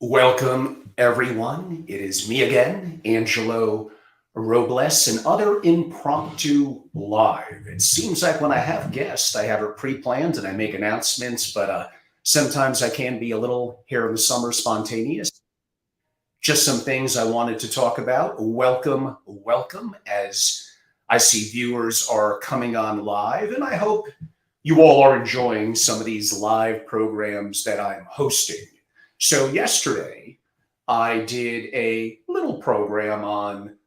Welcome, everyone. It is me again, Angelo Robles, and other impromptu live. It seems like when I have guests, I have it pre-planned and I make announcements, but sometimes I can be a little here in the summer spontaneous. Just some things I wanted to talk about. Welcome, as I see viewers are coming on live, and I hope you all are enjoying some of these live programs that I'm hosting. So, yesterday, I did a little program on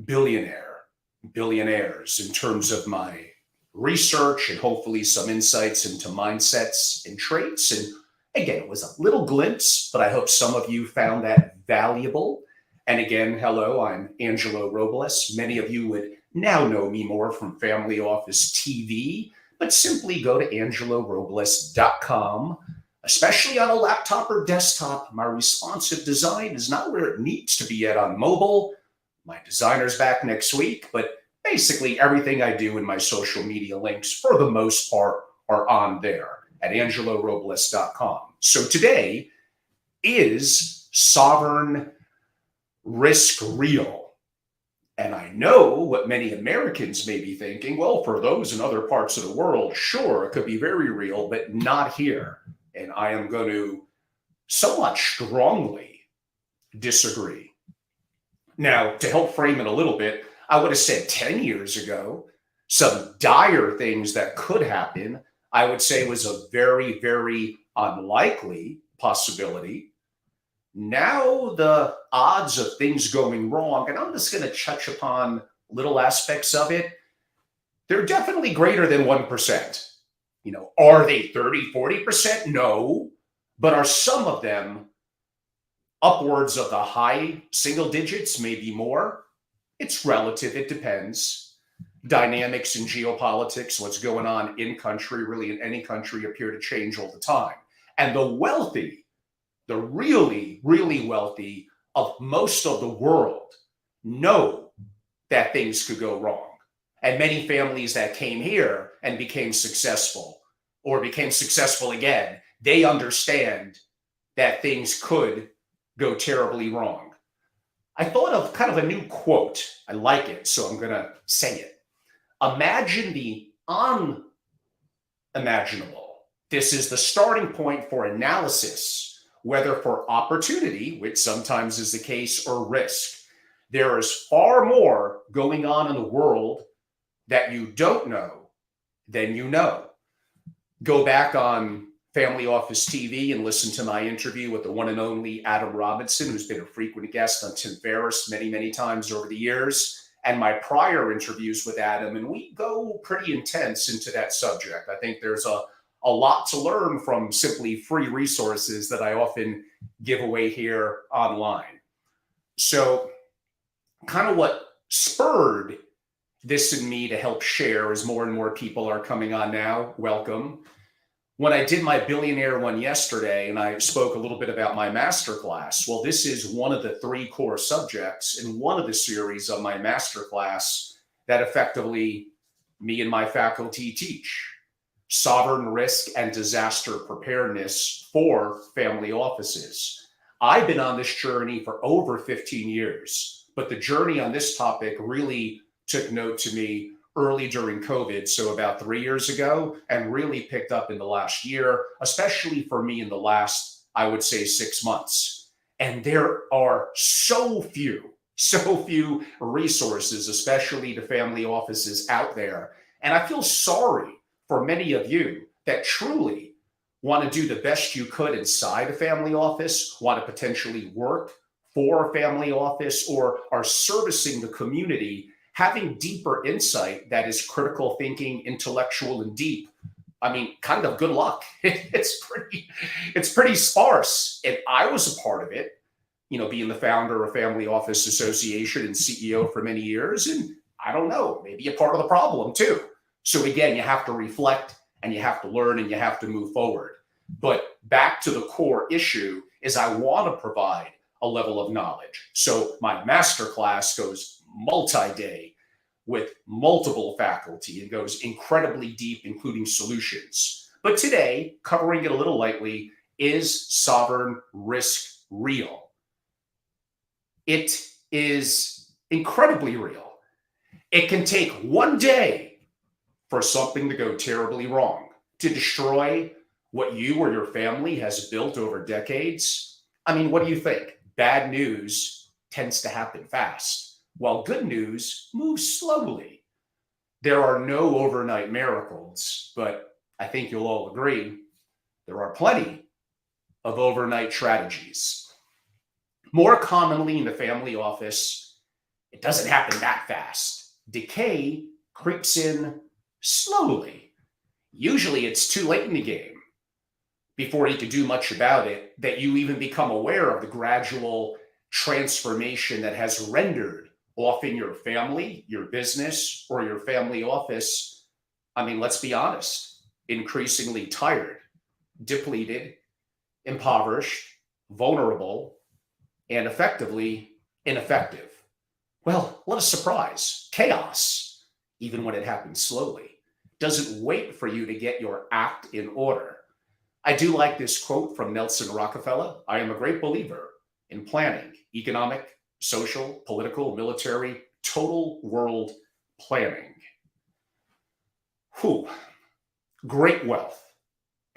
billionaires in terms of my research and hopefully some insights into mindsets and traits. And again, it was a little glimpse, but I hope some of you found that valuable. And again, hello, I'm Angelo Robles. Many of you would now know me more from Family Office TV, but simply go to angelorobles.com. Especially on a laptop or desktop, my responsive design is not where it needs to be yet on mobile. My designer's back next week, but basically everything I do in my social media links, for the most part, are on there at angelorobles.com. So today is sovereign risk real? And I know what many Americans may be thinking, well, for those in other parts of the world, sure, it could be very real, but not here. And I am going to somewhat strongly disagree. Now, to help frame it a little bit, I would have said 10 years ago, some dire things that could happen, I would say was a very, very unlikely possibility. Now, the odds of things going wrong, and I'm just going to touch upon little aspects of it, they're definitely greater than 1%. Are they 30, 40%? No. But are some of them upwards of the high single digits, maybe more? It's relative. It depends. Dynamics in geopolitics, what's going on in country, really in any country, appear to change all the time. And the wealthy, the really, really wealthy of most of the world know that things could go wrong. And many families that came here and became successful or became successful again, they understand that things could go terribly wrong. I thought of kind of a new quote. I like it, so I'm going to say it. Imagine the unimaginable. This is the starting point for analysis, whether for opportunity, which sometimes is the case, or risk. There is far more going on in the world that you don't know than you know. Go back on Family Office TV and listen to my interview with the one and only Adam Robinson, who's been a frequent guest on Tim Ferriss many, many times over the years, and my prior interviews with Adam, and we go pretty intense into that subject. I think there's a lot to learn from simply free resources that I often give away here online. So kind of what spurred this in me to help share as more and more people are coming on now. Welcome. When I did my billionaire one yesterday and I spoke a little bit about my masterclass, well, this is one of the three core subjects in one of the series of my masterclass that effectively me and my faculty teach: sovereign risk and disaster preparedness for family offices. I've been on this journey for over 15 years, but the journey on this topic really took note to me early during COVID, so about 3 years ago, and really picked up in the last year, especially for me in the last, I would say, 6 months. And there are so few resources, especially to family offices out there. And I feel sorry for many of you that truly want to do the best you could inside a family office, want to potentially work for a family office, or are servicing the community, having deeper insight that is critical thinking, intellectual, and deep. I mean, kind of good luck. It's pretty sparse. And I was a part of it, being the founder of Family Office Association and CEO for many years. And I don't know, maybe a part of the problem too. So again, you have to reflect and you have to learn and you have to move forward. But back to the core issue is I want to provide a level of knowledge. So my masterclass goes multi-day with multiple faculty and goes incredibly deep, including solutions. But today, covering it a little lightly, is sovereign risk real. It is incredibly real. It can take one day for something to go terribly wrong, to destroy what you or your family has built over decades. I mean, what do you think? Bad news tends to happen fast, while good news moves slowly. There are no overnight miracles, but I think you'll all agree there are plenty of overnight tragedies. More commonly in the family office, it doesn't happen that fast. Decay creeps in slowly. Usually it's too late in the game before you can do much about it, that you even become aware of the gradual transformation that has rendered often your family, your business, or your family office, I mean, let's be honest, increasingly tired, depleted, impoverished, vulnerable, and effectively ineffective. Well, what a surprise. Chaos, even when it happens slowly, doesn't wait for you to get your act in order. I do like this quote from Nelson Rockefeller. I am a great believer in planning, economic, social, political, military, total world planning. Whew, great wealth.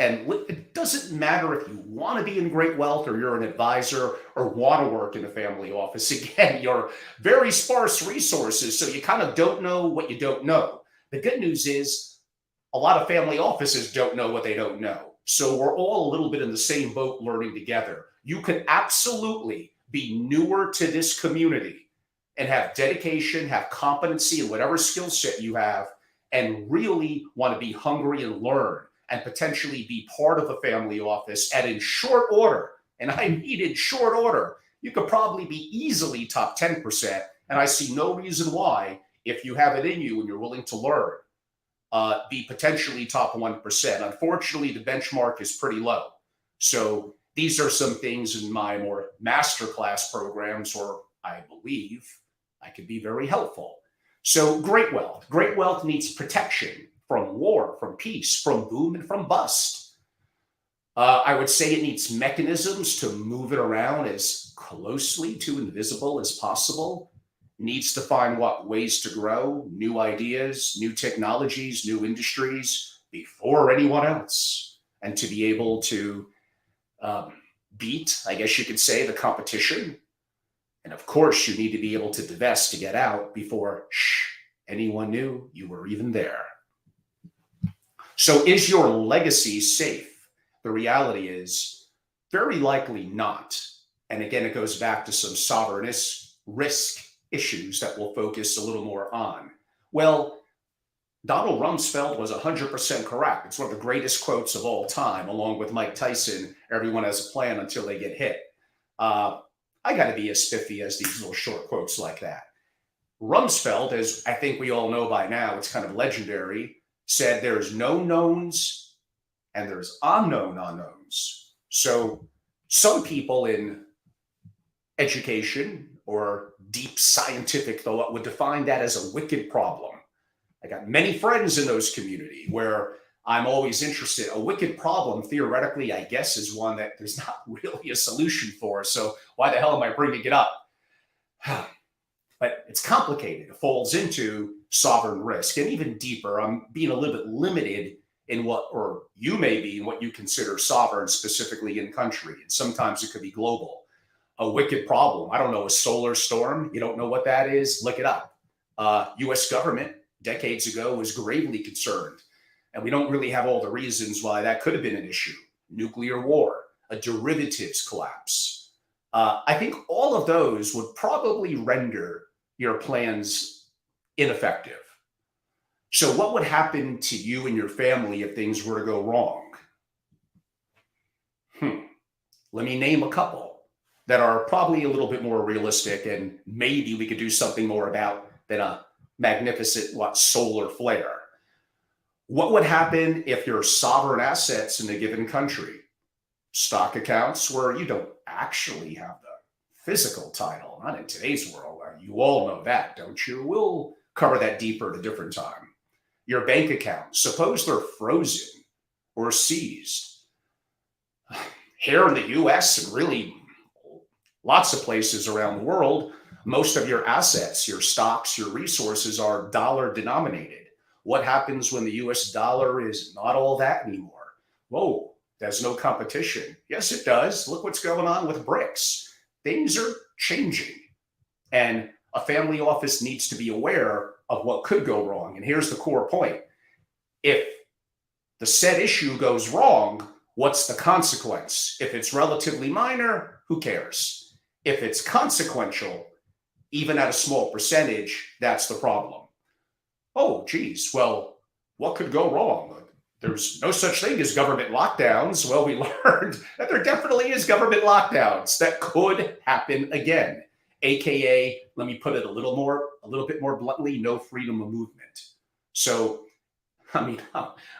And it doesn't matter if you want to be in great wealth or you're an advisor or want to work in a family office. Again, you're very sparse resources, so you kind of don't know what you don't know. The good news is a lot of family offices don't know what they don't know. So we're all a little bit in the same boat learning together. You can absolutely be newer to this community and have dedication, have competency in whatever skill set you have, and really want to be hungry and learn and potentially be part of a family office. And in short order, and I mean in short order, you could probably be easily top 10%. And I see no reason why, if you have it in you and you're willing to learn, be potentially top 1%. Unfortunately, the benchmark is pretty low. So these are some things in my more masterclass programs where I believe I can be very helpful. So great wealth. Great wealth needs protection from war, from peace, from boom, and from bust. I would say it needs mechanisms to move it around as closely to invisible as possible. Needs to find what ways to grow, new ideas, new technologies, new industries before anyone else, and to be able to beat, I guess you could say, the competition. And of course, you need to be able to divest to get out before anyone knew you were even there. So is your legacy safe? The reality is very likely not. And again, it goes back to some sovereignist risk issues that we'll focus a little more on. Well, Donald Rumsfeld was 100% correct. It's one of the greatest quotes of all time, along with Mike Tyson. Everyone has a plan until they get hit. I got to be as spiffy as these little short quotes like that. Rumsfeld, as I think we all know by now, it's kind of legendary, said there's known knowns and there's unknown unknowns. So some people in education or deep scientific thought would define that as a wicked problem. I got many friends in those community where I'm always interested. A wicked problem, theoretically, I guess, is one that there's not really a solution for. So why the hell am I bringing it up? But it's complicated. It falls into sovereign risk. And even deeper, I'm being a little bit limited in what, or you may be in what you consider sovereign, specifically in country. And sometimes it could be global. A wicked problem. I don't know, a solar storm. You don't know what that is? Look it up. US government decades ago was gravely concerned. And we don't really have all the reasons why that could have been an issue. Nuclear war, a derivatives collapse. I think all of those would probably render your plans ineffective. So what would happen to you and your family if things were to go wrong? Let me name a couple that are probably a little bit more realistic and maybe we could do something more about than a magnificent solar flare. What would happen if your sovereign assets in a given country, stock accounts where you don't actually have the physical title, not in today's world, you all know that, don't you? We'll cover that deeper at a different time. Your bank account, suppose they're frozen or seized. Here in the US and really Lots of places around the world, most of your assets, your stocks, your resources are dollar denominated. What happens when the US dollar is not all that anymore? Whoa, there's no competition. Yes, it does. Look what's going on with BRICS. Things are changing. And a family office needs to be aware of what could go wrong. And here's the core point. If the said issue goes wrong, what's the consequence? If it's relatively minor, who cares? If it's consequential, even at a small percentage, that's the problem. Oh, geez, well, what could go wrong? There's no such thing as government lockdowns. Well, we learned that there definitely is government lockdowns that could happen again. AKA, let me put it a little bit more bluntly, no freedom of movement. So, I mean,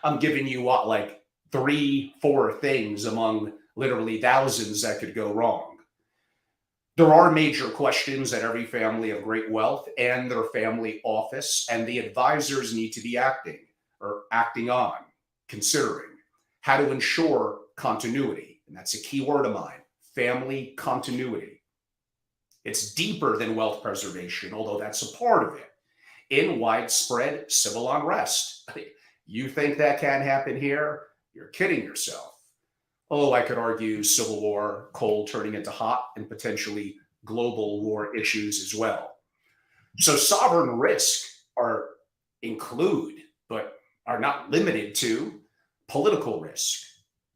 I'm giving you what, like 3-4 things among literally thousands that could go wrong. There are major questions that every family of great wealth and their family office and the advisors need to be acting on, considering how to ensure continuity. And that's a key word of mine, family continuity. It's deeper than wealth preservation, although that's a part of it. In widespread civil unrest. You think that can happen here? You're kidding yourself. Oh, I could argue civil war, cold turning into hot, and potentially global war issues as well. So sovereign risk include, but are not limited to political risk,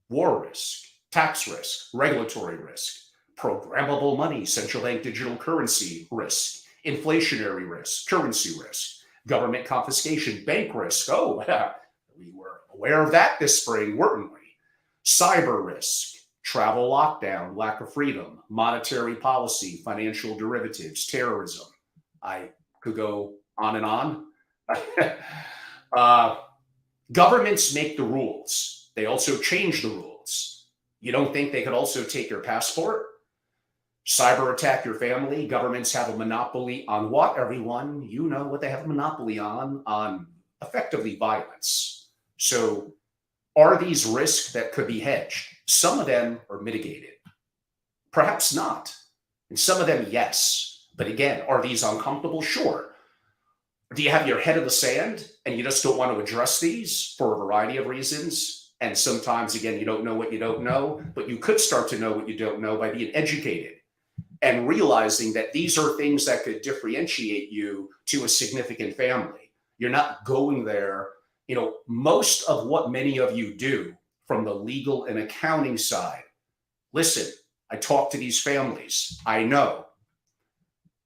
war risk, tax risk, regulatory risk, programmable money, central bank digital currency risk, inflationary risk, currency risk, government confiscation, bank risk. Oh, we were aware of that this spring, weren't we? Cyber risk, travel lockdown, lack of freedom, monetary policy, financial derivatives, terrorism. I could go on and on. Governments make the rules. They also change the rules. You don't think they could also take your passport? Cyber attack your family? Governments have a monopoly on what, everyone? You know what they have a monopoly on effectively violence. So are these risks that could be hedged? Some of them are mitigated. Perhaps not. And some of them, yes. But again, are these uncomfortable? Sure. Do you have your head in the sand and you just don't want to address these for a variety of reasons? And sometimes, again, you don't know what you don't know, but you could start to know what you don't know by being educated and realizing that these are things that could differentiate you to a significant family. You're not going there. You know, most of what many of you do from the legal and accounting side, listen, I talk to these families. I know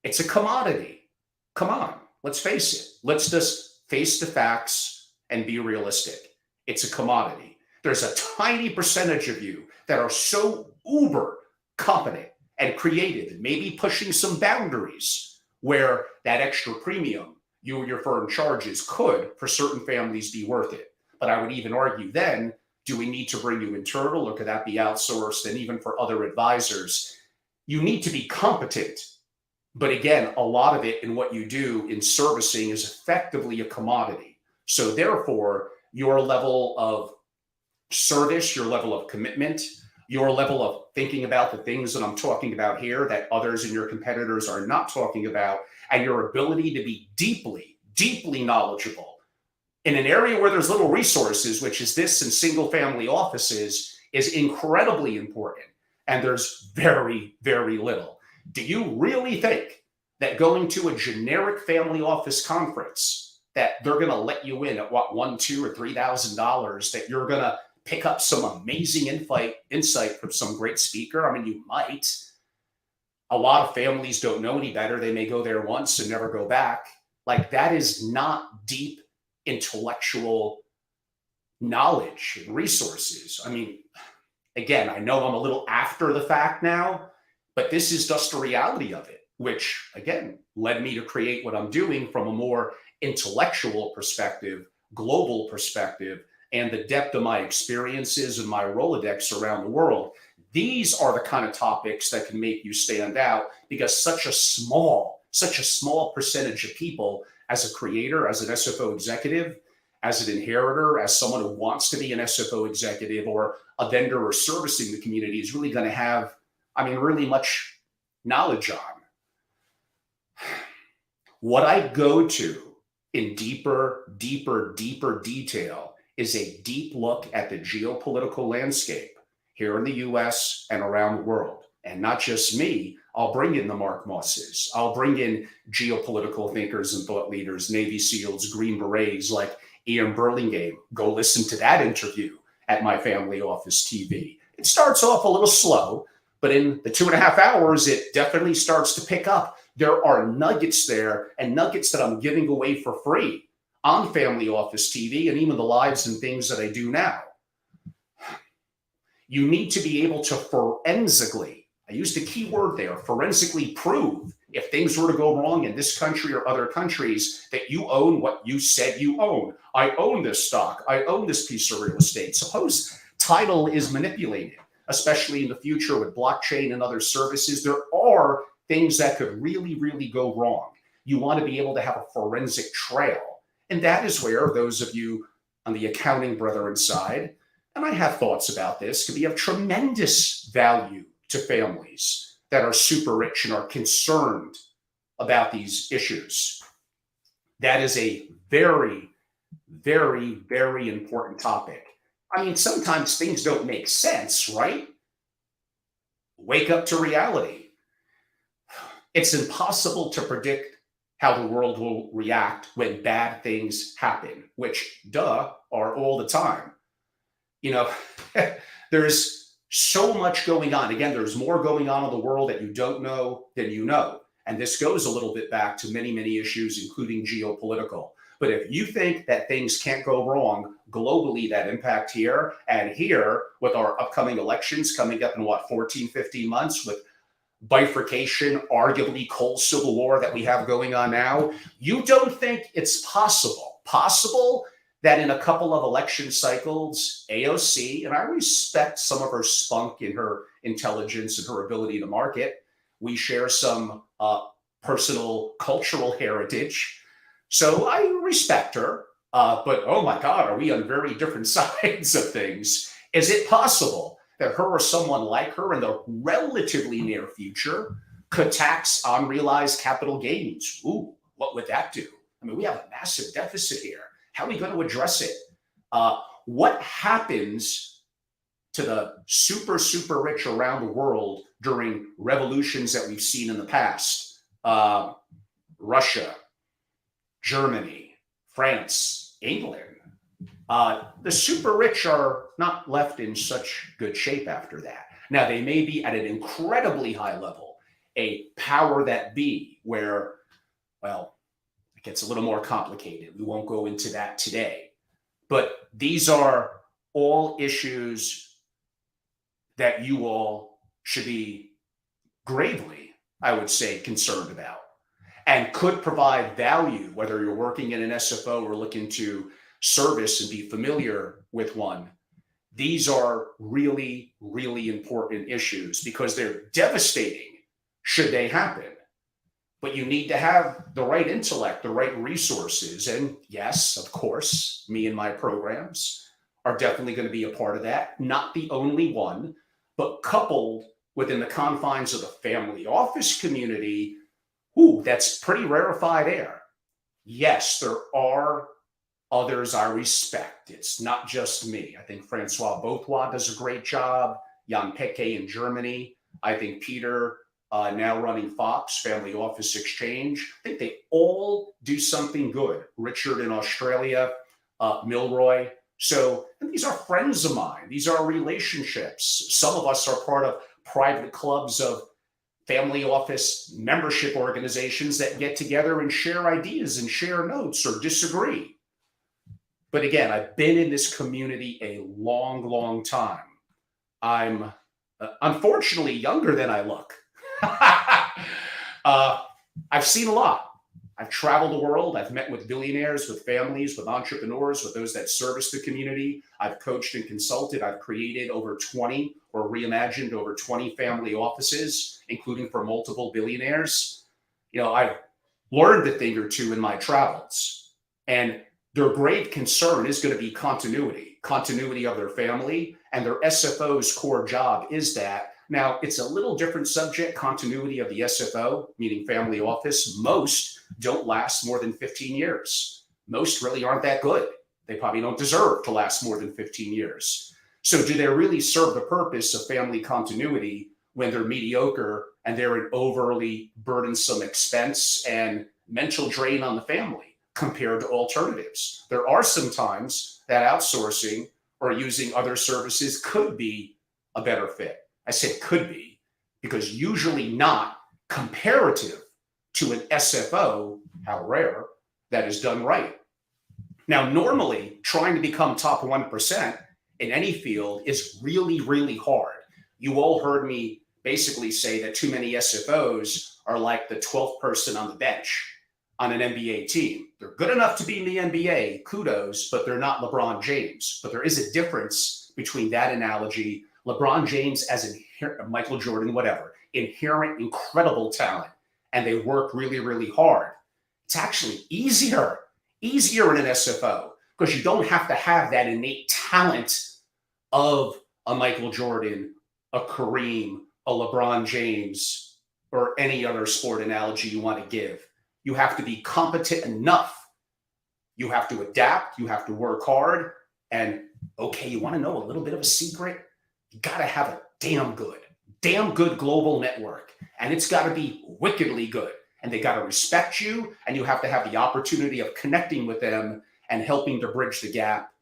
it's a commodity. Come on, let's face it. Let's just face the facts and be realistic. It's a commodity. There's a tiny percentage of you that are so uber competent and creative and maybe pushing some boundaries where that extra premium you or your firm charges could, for certain families, be worth it. But I would even argue then, do we need to bring you internal or could that be outsourced? And even for other advisors, you need to be competent. But again, a lot of it in what you do in servicing is effectively a commodity. So therefore, your level of service, your level of commitment, your level of thinking about the things that I'm talking about here that others and your competitors are not talking about, and your ability to be deeply, deeply knowledgeable in an area where there's little resources, which is this and single family offices, is incredibly important. And there's very, very little. Do you really think that going to a generic family office conference that they're going to let you in at what, $1, $2, or $3,000, that you're going to pick up some amazing insight from some great speaker? I mean, you might. A lot of families don't know any better. They may go there once and never go back. Like, that is not deep intellectual knowledge and resources. I mean, again, I know I'm a little after the fact now, but this is just the reality of it, which again led me to create what I'm doing from a more intellectual perspective, global perspective, and the depth of my experiences and my Rolodex around the world. These are the kind of topics that can make you stand out, because such a small percentage of people, as a creator, as an SFO executive, as an inheritor, as someone who wants to be an SFO executive or a vendor or servicing the community, is really going to have, I mean, really much knowledge on. What I go to in deeper detail is a deep look at the geopolitical landscape here in the US and around the world. And not just me, I'll bring in the Mark Mosses. I'll bring in geopolitical thinkers and thought leaders, Navy SEALs, Green Berets like Ian Burlingame. Go listen to that interview at My Family Office TV. It starts off a little slow, but in the 2.5 hours, it definitely starts to pick up. There are nuggets there and nuggets that I'm giving away for free on Family Office TV and even the lives and things that I do now. You need to be able to forensically, I used a key word there, forensically prove if things were to go wrong in this country or other countries that you own what you said you own. I own this stock. I own this piece of real estate. Suppose title is manipulated, especially in the future with blockchain and other services. There are things that could really go wrong. You want to be able to have a forensic trail. And that is where those of you on the accounting brethren side, and I have thoughts about this, could be of tremendous value to families that are super rich and are concerned about these issues. That is a very important topic. I mean, sometimes things don't make sense, right? Wake up to reality. It's impossible to predict how the world will react when bad things happen, which, are all the time. You know, there's so much going on. Again, there's more going on in the world that you don't know than you know. And this goes a little bit back to many issues, including geopolitical. But if you think that things can't go wrong globally that impact here and here with our upcoming elections coming up in 14, 15 months with bifurcation, arguably cold civil war that we have going on now, you don't think it's possible that in a couple of election cycles, AOC, and I respect some of her spunk in her intelligence and her ability to market, we share some personal cultural heritage. So I respect her, but oh my God, are we on very different sides of things? Is it possible that her or someone like her in the relatively near future could tax unrealized capital gains? Ooh, what would that do? I mean, we have a massive deficit here. How are we going to address it? What happens to the super rich around the world during revolutions that we've seen in the past? Russia, Germany, France, England. The super rich are not left in such good shape after that. Now, they may be at an incredibly high level, a power that be, where, well, it gets a little more complicated. We won't go into that today. But these are all issues that you all should be gravely, I would say, concerned about and could provide value, whether you're working in an SFO or looking to service and be familiar with one. These are really important issues because they're devastating should they happen. But you need to have the right intellect, the right resources. And yes, of course, me and my programs are definitely going to be a part of that. Not the only one, but coupled within the confines of the family office community, that's pretty rarefied air. Yes, there are others I respect. It's not just me. I think Francois Bothwa does a great job. Jan Peke in Germany. I think Peter, now running Fox, Family Office Exchange. I think they all do something good. Richard in Australia, Milroy. So these are friends of mine. These are relationships. Some of us are part of private clubs of family office membership organizations that get together and share ideas and share notes or disagree. But again, I've been in this community a long time. I'm unfortunately younger than I look. I've seen a lot. I've traveled the world. I've met with billionaires, with families, with entrepreneurs, with those that service the community. I've coached and consulted. I've created over 20 or reimagined over 20 family offices, including for multiple billionaires. You know, I've learned a thing or two in my travels. And their great concern is going to be continuity of their family. And their SFO's core job is that Now, it's a little different subject, continuity of the SFO, meaning family office. Most don't last more than 15 years. Most really aren't that good. They probably don't deserve to last more than 15 years. So do they really serve the purpose of family continuity when they're mediocre and they're an overly burdensome expense and mental drain on the family compared to alternatives? There are some times that outsourcing or using other services could be a better fit. I said could be because usually not comparative to an SFO, how rare, that is done right. Now, normally trying to become top 1% in any field is really, really hard. You all heard me basically say that too many SFOs are like the 12th person on the bench on an NBA team. They're good enough to be in the NBA, kudos, but they're not LeBron James. But there is a difference between that analogy. LeBron James as Michael Jordan, whatever, inherent incredible talent, and they work really, really hard. It's actually easier in an SFO because you don't have to have that innate talent of a Michael Jordan, a Kareem, a LeBron James, or any other sport analogy you want to give. You have to be competent enough. You have to adapt. You have to work hard. And okay, you want to know a little bit of a secret? You got to have a damn good global network. And it's got to be wickedly good. And they got to respect you. And you have to have the opportunity of connecting with them and helping to bridge the gap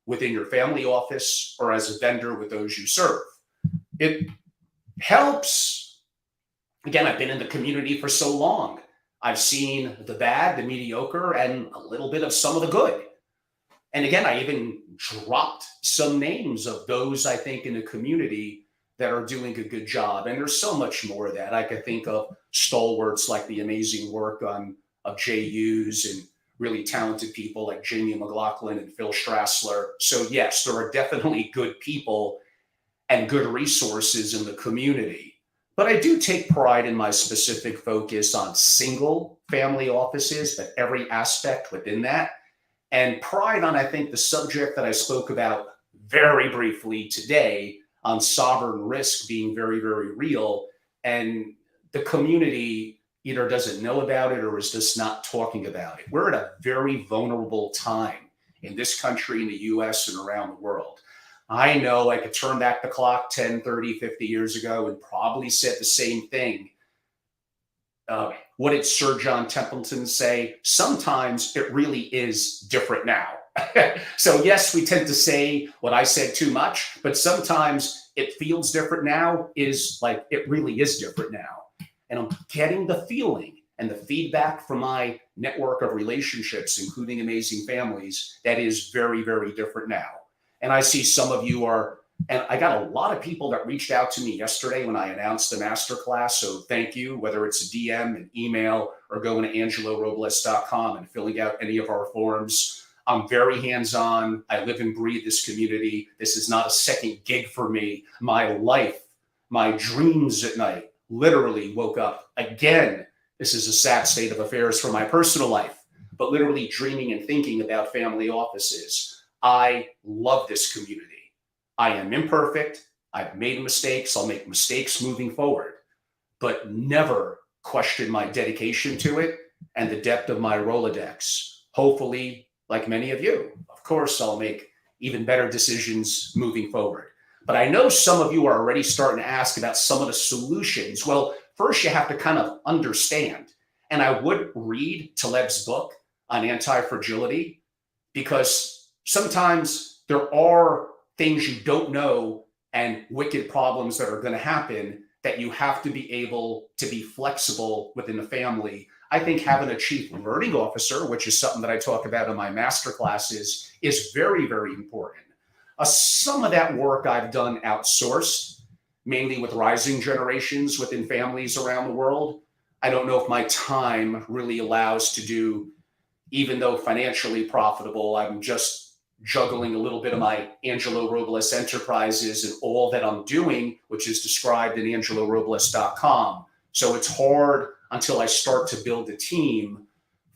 within your family office or as a vendor with those you serve. It helps. Again, I've been in the community for so long. I've seen the bad, the mediocre, and a little bit of some of the good. And again, I even dropped some names of those I think in the community that are doing a good job. And there's so much more of that. I could think of stalwarts like the amazing work of Jay Hughes and really talented people like Jamie McLaughlin and Phil Strassler. So yes, there are definitely good people and good resources in the community. But I do take pride in my specific focus on single family offices, but every aspect within that. And pride on, I think, the subject that I spoke about very briefly today on sovereign risk being very, very real. And the community either doesn't know about it or is just not talking about it. We're at a very vulnerable time in this country, in the US, and around the world. I know I could turn back the clock 10, 30, 50 years ago and probably said the same thing. What did Sir John Templeton say? Sometimes it really is different now. So yes, we tend to say what I said too much, but sometimes it feels different now is like it really is different now. And I'm getting the feeling and the feedback from my network of relationships, including Amazing Families, that is very, very different now. And I see some of you are, and I got a lot of people that reached out to me yesterday when I announced the masterclass. So thank you, whether it's a DM, an email, or going to angelorobles.com and filling out any of our forms. I'm very hands-on. I live and breathe this community. This is not a second gig for me. My life, my dreams at night, literally woke up again. This is a sad state of affairs for my personal life, but literally dreaming and thinking about family offices. I love this community. I am imperfect. I've made mistakes. I'll make mistakes moving forward, but never question my dedication to it and the depth of my Rolodex. Hopefully, like many of you, of course, I'll make even better decisions moving forward. But I know some of you are already starting to ask about some of the solutions. Well, first you have to kind of understand. And I would read Taleb's book on anti-fragility because sometimes there are things you don't know and wicked problems that are going to happen that you have to be able to be flexible within the family. I think having a chief learning officer, which is something that I talk about in my master classes, is very, very important. Some of that work I've done outsourced, mainly with rising generations within families around the world. I don't know if my time really allows to do, even though financially profitable, I'm just juggling a little bit of my Angelo Robles enterprises and all that I'm doing, which is described in angelorobles.com. So it's hard until I start to build a team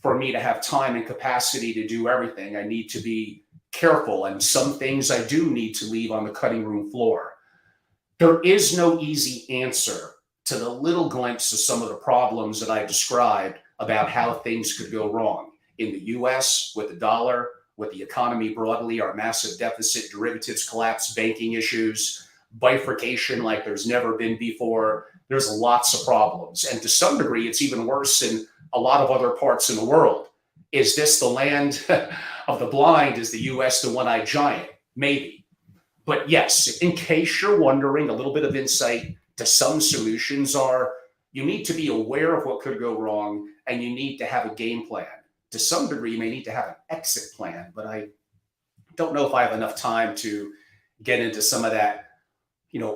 for me to have time and capacity to do everything. I need to be careful, and some things I do need to leave on the cutting room floor. There is no easy answer to the little glimpse of some of the problems that I described about how things could go wrong in the US with the dollar, with the economy broadly, our massive deficit, derivatives collapse, banking issues, bifurcation like there's never been before. There's lots of problems. And to some degree, it's even worse in a lot of other parts in the world. Is this the land of the blind? Is the US the one-eyed giant? Maybe. But yes, in case you're wondering, a little bit of insight to some solutions are you need to be aware of what could go wrong and you need to have a game plan. To some degree, you may need to have an exit plan, but I don't know if I have enough time to get into some of that,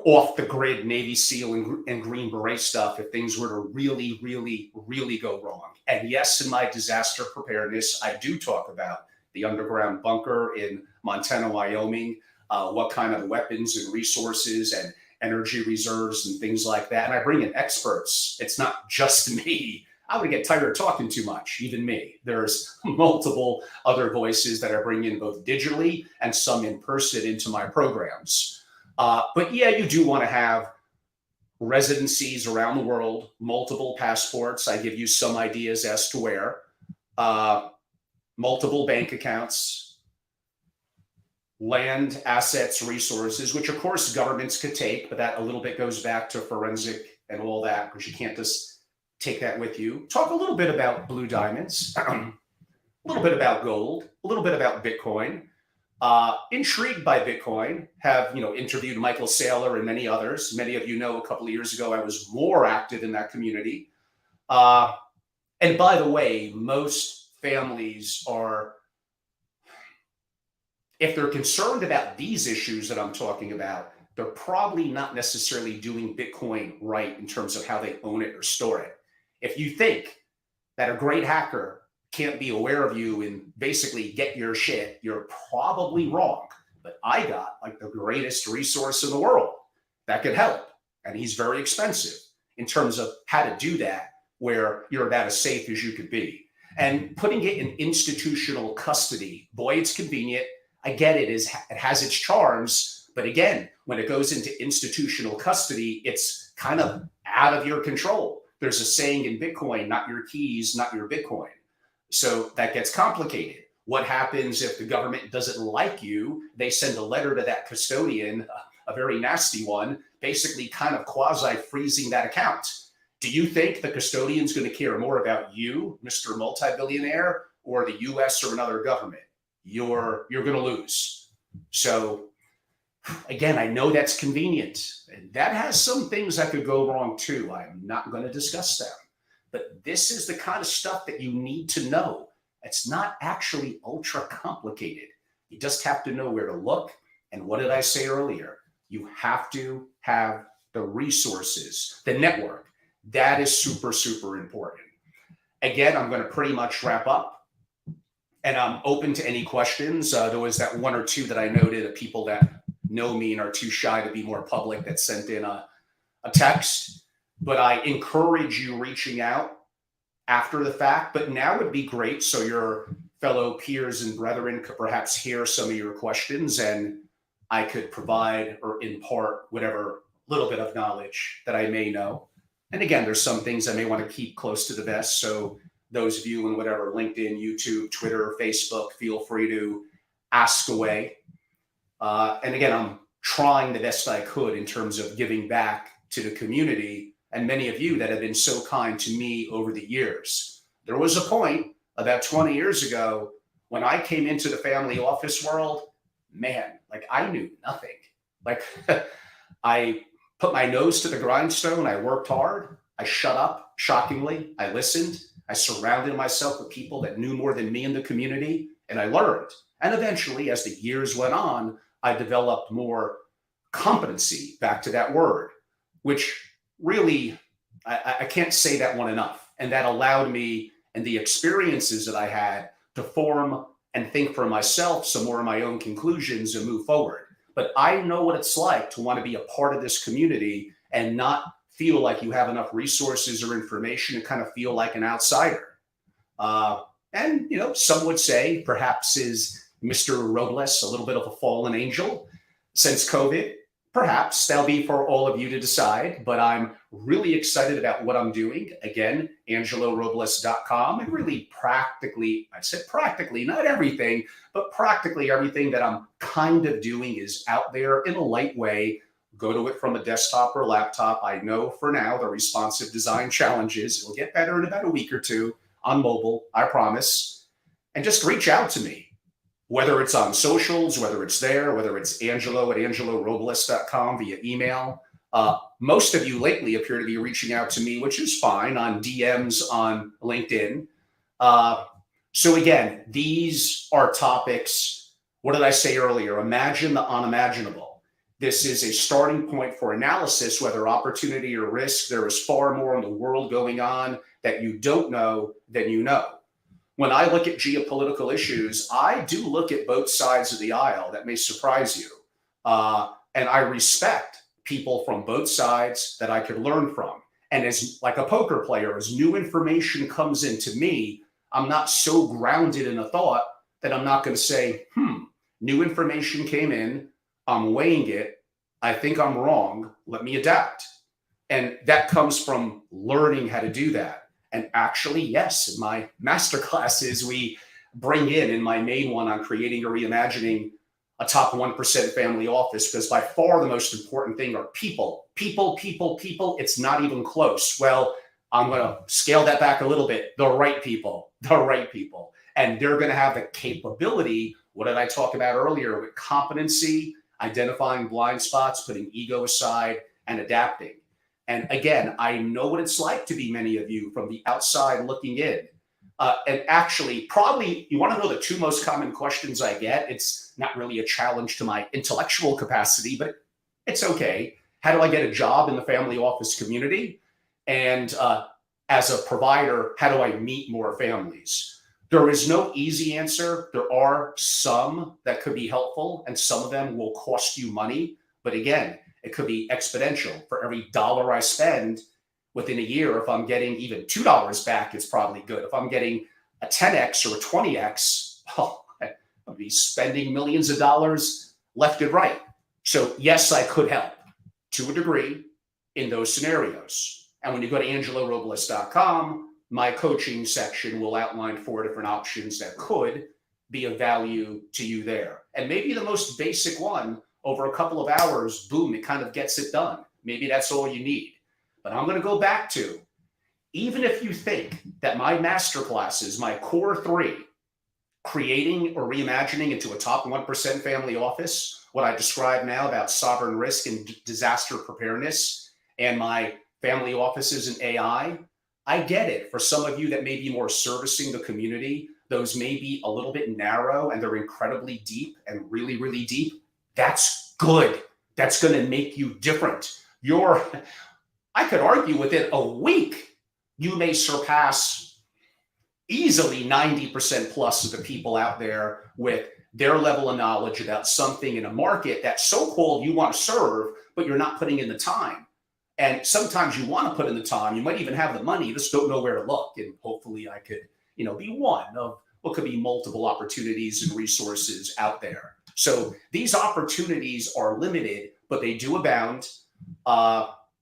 off the grid Navy SEAL and Green Beret stuff if things were to really, really, really go wrong. And yes, in my disaster preparedness, I do talk about the underground bunker in Montana, Wyoming, what kind of weapons and resources and energy reserves and things like that. And I bring in experts. It's not just me. I would get tired of talking too much, even me. There's multiple other voices that I bring in both digitally and some in person into my programs. But yeah, you do want to have residencies around the world, multiple passports. I give you some ideas as to where, multiple bank accounts, land, assets, resources, which of course governments could take, but that a little bit goes back to forensic and all that, because you can't just take that with you. Talk a little bit about blue diamonds, a little bit about gold, a little bit about Bitcoin. Intrigued by Bitcoin, have interviewed Michael Saylor and many others. Many of you know a couple of years ago I was more active in that community. And by the way, most families are, if they're concerned about these issues that I'm talking about, they're probably not necessarily doing Bitcoin right in terms of how they own it or store it. If you think that a great hacker can't be aware of you and basically get your shit, you're probably wrong. But I got like the greatest resource in the world that could help. And he's very expensive in terms of how to do that, where you're about as safe as you could be. And putting it in institutional custody, boy, it's convenient. I get it, it has its charms. But again, when it goes into institutional custody, it's kind of out of your control. There's a saying in Bitcoin, not your keys, not your Bitcoin. So that gets complicated. What happens if the government doesn't like you? They send a letter to that custodian, a very nasty one, basically kind of quasi-freezing that account. Do you think the custodian's going to care more about you, Mr. Multi-billionaire, or the US or another government? You're going to lose. So again, I know that's convenient. And that has some things that could go wrong too. I'm not going to discuss them. But this is the kind of stuff that you need to know. It's not actually ultra complicated. You just have to know where to look. And what did I say earlier? You have to have the resources, the network. That is super, super important. Again, I'm going to pretty much wrap up. And I'm open to any questions. There was that one or two that I noted of people that know me and are too shy to be more public that sent in a text. But I encourage you reaching out after the fact. But now would be great so your fellow peers and brethren could perhaps hear some of your questions and I could provide or impart whatever little bit of knowledge that I may know. And again, there's some things I may want to keep close to the vest. So those of you in whatever, LinkedIn, YouTube, Twitter, Facebook, feel free to ask away. And again, I'm trying the best I could in terms of giving back to the community and many of you that have been so kind to me over the years. There was a point about 20 years ago when I came into the family office world, man, like I knew nothing. Like I put my nose to the grindstone. I worked hard. I shut up, shockingly. I listened. I surrounded myself with people that knew more than me in the community, and I learned. And eventually, as the years went on, I developed more competency, back to that word, which really, I can't say that one enough. And that allowed me and the experiences that I had to form and think for myself some more of my own conclusions and move forward. But I know what it's like to want to be a part of this community and not feel like you have enough resources or information and kind of feel like an outsider. And, some would say perhaps is Mr. Robles a little bit of a fallen angel since COVID. Perhaps that'll be for all of you to decide, but I'm really excited about what I'm doing. Again, angelorobles.com, and really practically, I said practically, not everything, but practically everything that I'm kind of doing is out there in a light way. Go to it from a desktop or laptop. I know for now the responsive design challenges. It'll get better in about a week or two on mobile, I promise. And just reach out to me, whether it's on socials, whether it's there, whether it's angelo@angelorobles.com via email. Most of you lately appear to be reaching out to me, which is fine, on DMs on LinkedIn. So again, these are topics. What did I say earlier? Imagine the unimaginable. This is a starting point for analysis, whether opportunity or risk. There is far more in the world going on that you don't know than you know. When I look at geopolitical issues, I do look at both sides of the aisle. That may surprise you. And I respect people from both sides that I could learn from. And as like a poker player, as new information comes into me, I'm not so grounded in a thought that I'm not going to say, new information came in, I'm weighing it, I think I'm wrong, let me adapt. And that comes from learning how to do that. And actually, yes, in my master classes, we bring in my main one on creating or reimagining a top 1% family office, because by far the most important thing are people. People. It's not even close. Well, I'm going to scale that back a little bit. The right people. And they're going to have the capability. What did I talk about earlier with competency, identifying blind spots, putting ego aside, and adapting. And again, I know what it's like to be many of you from the outside looking in. And actually, probably you want to know the two most common questions I get. It's not really a challenge to my intellectual capacity, but it's okay. How do I get a job in the family office community? And as a provider, how do I meet more families? There is no easy answer. There are some that could be helpful, and some of them will cost you money. But again, it could be exponential. For every dollar I spend within a year, if I'm getting even $2 back, it's probably good. If I'm getting a 10x or a 20x, I'll be spending millions of dollars left and right. So yes, I could help to a degree in those scenarios. And when you go to angelorobles.com, my coaching section will outline 4 different options that could be of value to you there. And maybe the most basic one, over a couple of hours, boom, it kind of gets it done. Maybe that's all you need. But I'm going to go back to, even if you think that my master classes, my core 3, creating or reimagining into a top 1% family office, what I described now about sovereign risk and disaster preparedness, and my family offices and AI, I get it. For some of you that may be more servicing the community, those may be a little bit narrow and they're incredibly deep and really, really deep. That's good. That's going to make you different. I could argue within a week, you may surpass easily 90% plus of the people out there with their level of knowledge about something in a market that so-called you want to serve, but you're not putting in the time. And sometimes you want to put in the time. You might even have the money, you just don't know where to look. And hopefully I could, be one of what could be multiple opportunities and resources out there. So these opportunities are limited, but they do abound.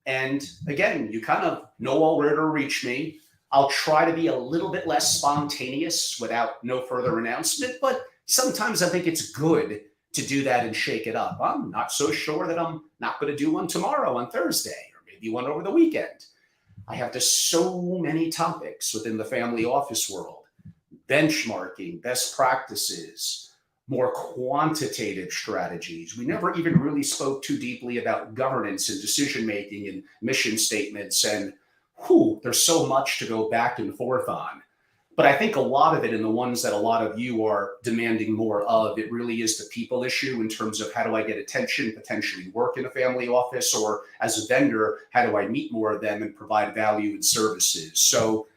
And again, you kind of know all where to reach me. I'll try to be a little bit less spontaneous without no further announcement, but sometimes I think it's good to do that and shake it up. I'm not so sure that I'm not going to do one tomorrow on Thursday, or maybe one over the weekend. I have just so many topics within the family office world: benchmarking, best practices, more quantitative strategies. We never even really spoke too deeply about governance and decision-making and mission statements. And there's so much to go back and forth on. But I think a lot of it, and the ones that a lot of you are demanding more of, it really is the people issue in terms of how do I get attention, potentially work in a family office, or as a vendor, how do I meet more of them and provide value and services? So,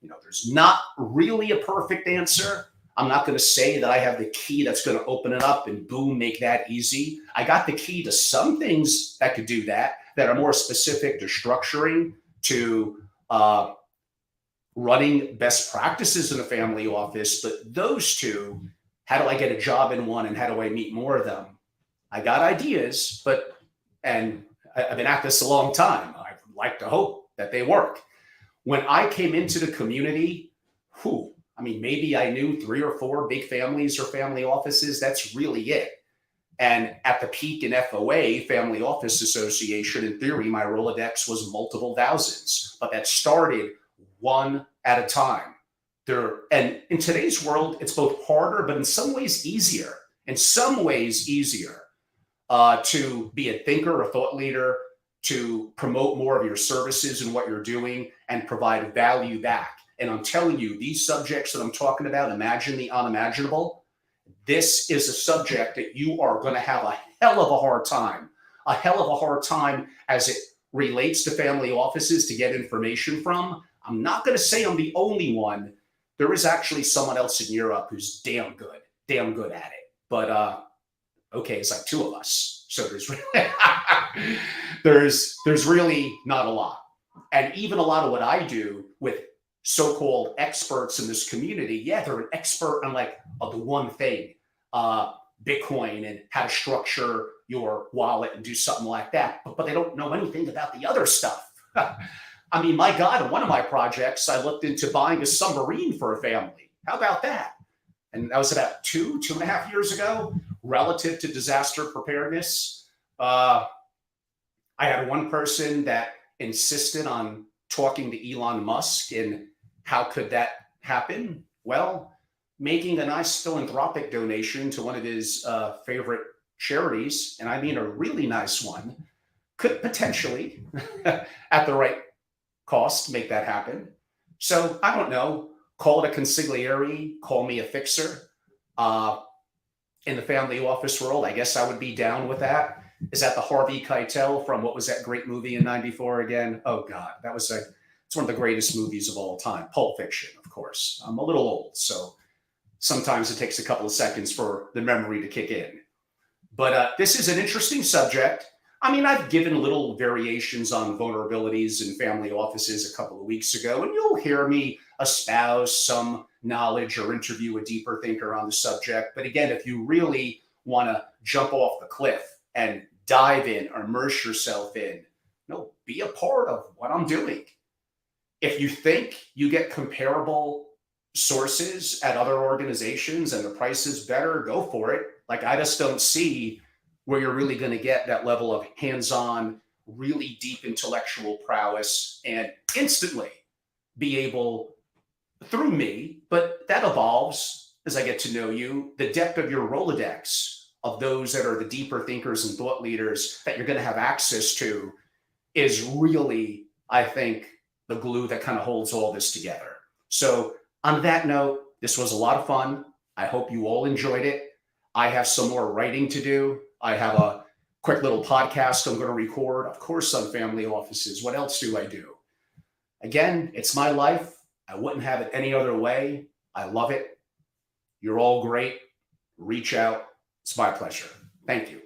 there's not really a perfect answer. I'm not going to say that I have the key that's going to open it up and boom, make that easy. I got the key to some things that could do that are more specific to structuring, to running best practices in a family office. But those two, how do I get a job in one and how do I meet more of them? I got ideas, but And I've been at this a long time. I like to hope that they work. When I came into the community, I mean, maybe I knew 3 or 4 big families or family offices. That's really it. And at the peak in FOA, Family Office Association, in theory, my Rolodex was multiple thousands, but that started one at a time. And in today's world, it's both harder, but in some ways easier. In some ways easier to be a thinker, a thought leader, to promote more of your services and what you're doing and provide value back. And I'm telling you, these subjects that I'm talking about, imagine the unimaginable. This is a subject that you are going to have a hell of a hard time as it relates to family offices to get information from. I'm not going to say I'm the only one. There is actually someone else in Europe who's damn good at it. But okay, it's like 2 of us. So there's really, there's really not a lot. And even a lot of what I do with so-called experts in this community, yeah, they're an expert on like the one thing, Bitcoin and how to structure your wallet and do something like that, but they don't know anything about the other stuff. I mean, my God, in one of my projects, I looked into buying a submarine for a family. How about that? And that was about 2.5 years ago, relative to disaster preparedness. I had one person that insisted on talking to Elon Musk, and how could that happen? Well, making a nice philanthropic donation to one of his favorite charities, and I mean a really nice one, could potentially, at the right cost, make that happen. So I don't know, call it a consigliere, call me a fixer. In the family office world, I guess I would be down with that. Is that the Harvey Keitel from, what was that great movie in '94 again? Oh God, it's one of the greatest movies of all time. Pulp Fiction, of course. I'm a little old, so sometimes it takes a couple of seconds for the memory to kick in. But this is an interesting subject. I mean, I've given little variations on vulnerabilities in family offices a couple of weeks ago, and you'll hear me espouse some knowledge or interview a deeper thinker on the subject. But again, if you really want to jump off the cliff and dive in or immerse yourself in, be a part of what I'm doing. If you think you get comparable sources at other organizations and the price is better, go for it. Like, I just don't see where you're really going to get that level of hands-on, really deep intellectual prowess and instantly be able, through me, but that evolves as I get to know you, the depth of your Rolodex of those that are the deeper thinkers and thought leaders that you're going to have access to is really, I think, the glue that kind of holds all this together. So on that note, this was a lot of fun. I hope you all enjoyed it. I have some more writing to do. I have a quick little podcast I'm going to record, of course, on family offices. What else do I do? Again, it's my life. I wouldn't have it any other way. I love it. You're all great. Reach out. It's my pleasure. Thank you.